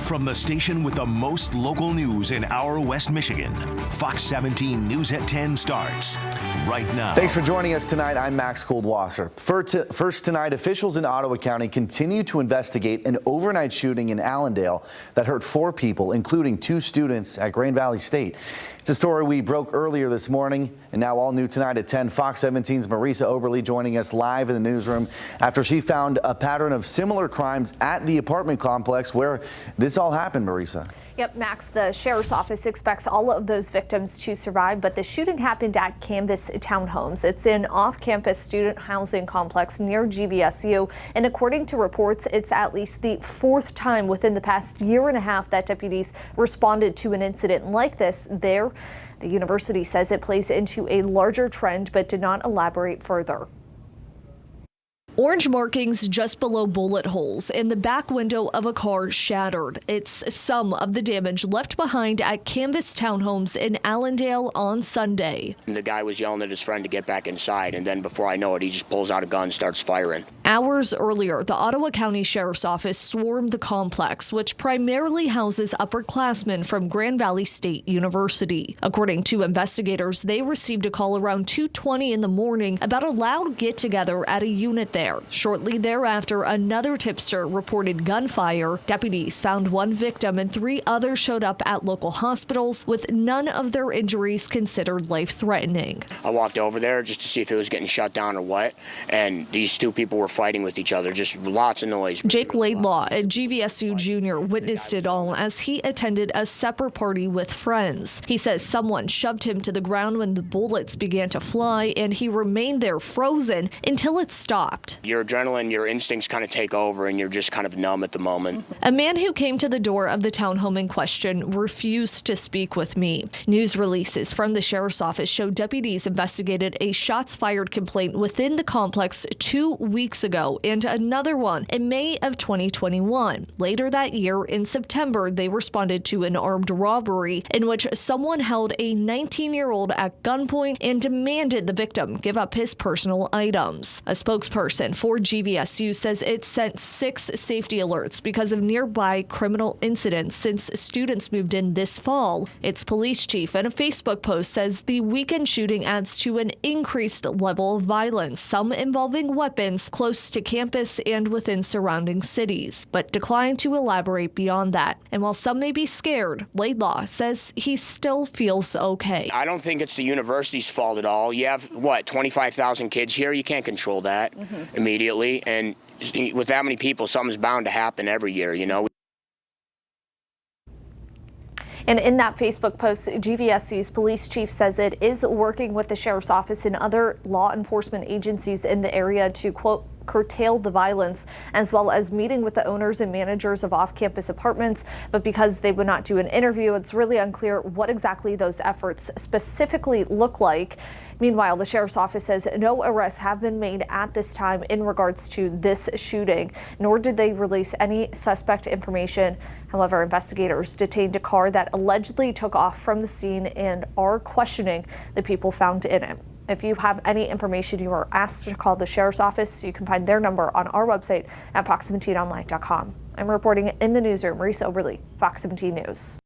From the station with the most local news in our West Michigan, Fox 17 News at 10 starts right now. Thanks for joining us tonight. I'm Max Goldwasser. First tonight, officials in Ottawa County continue to investigate an overnight shooting in Allendale that hurt 4 people, including 2 students at Grand Valley State. It's a story we broke earlier this morning, and now all new tonight at 10. Fox 17's Marisa Oberle joining us live in the newsroom after she found a pattern of similar crimes at the apartment complex where this all happened, Marisa. Yep, Max, the sheriff's office expects all of those victims to survive, but the shooting happened at Canvas Townhomes. It's an off-campus student housing complex near GVSU, and according to reports, it's at least the 4th time within the past year and a half that deputies responded to an incident like this there. The university says it plays into a larger trend, but did not elaborate further. Orange markings just below bullet holes and the back window of a car shattered. It's some of the damage left behind at Canvas Townhomes in Allendale on Sunday. The guy was yelling at his friend to get back inside, and then before I know it, he just pulls out a gun and starts firing. Hours earlier, the Ottawa County Sheriff's Office swarmed the complex, which primarily houses upperclassmen from Grand Valley State University. According to investigators, they received a call around 2:20 in the morning about a loud get-together at a unit there. Shortly thereafter, another tipster reported gunfire. Deputies found 1 victim and 3 others showed up at local hospitals with none of their injuries considered life-threatening. I walked over there just to see if it was getting shut down or what, and these 2 people were fighting with each other, just lots of noise. Jake Laidlaw, a GVSU junior, witnessed it all as he attended a supper party with friends. He says someone shoved him to the ground when the bullets began to fly, and he remained there frozen until it stopped. Your adrenaline, your instincts kind of take over, and you're just kind of numb at the moment. A man who came to the door of the townhome in question refused to speak with me. News releases from the sheriff's office show deputies investigated a shots fired complaint within the complex 2 weeks ago and another one in May of 2021. Later that year, in September, they responded to an armed robbery in which someone held a 19-year-old at gunpoint and demanded the victim give up his personal items. A spokesperson for GVSU says it sent 6 safety alerts because of nearby criminal incidents since students moved in this fall. Its police chief in a Facebook post says the weekend shooting adds to an increased level of violence, some involving weapons close to campus and within surrounding cities, but declined to elaborate beyond that. And while some may be scared, Laidlaw says he still feels okay. I don't think it's the university's fault at all. You have, 25,000 kids here? You can't control that immediately, and with that many people, something's bound to happen every year, you know. And in that Facebook post, GVSU's police chief says it is working with the sheriff's office and other law enforcement agencies in the area to, quote, curtail the violence, as well as meeting with the owners and managers of off-campus apartments. But because they would not do an interview, it's really unclear what exactly those efforts specifically look like. Meanwhile, the sheriff's office says no arrests have been made at this time in regards to this shooting, nor did they release any suspect information. However, investigators detained a car that allegedly took off from the scene and are questioning the people found in it. If you have any information, you are asked to call the sheriff's office. You can find their number on our website at fox17online.com. I'm reporting in the newsroom, Marisa Oberle, Fox 17 News.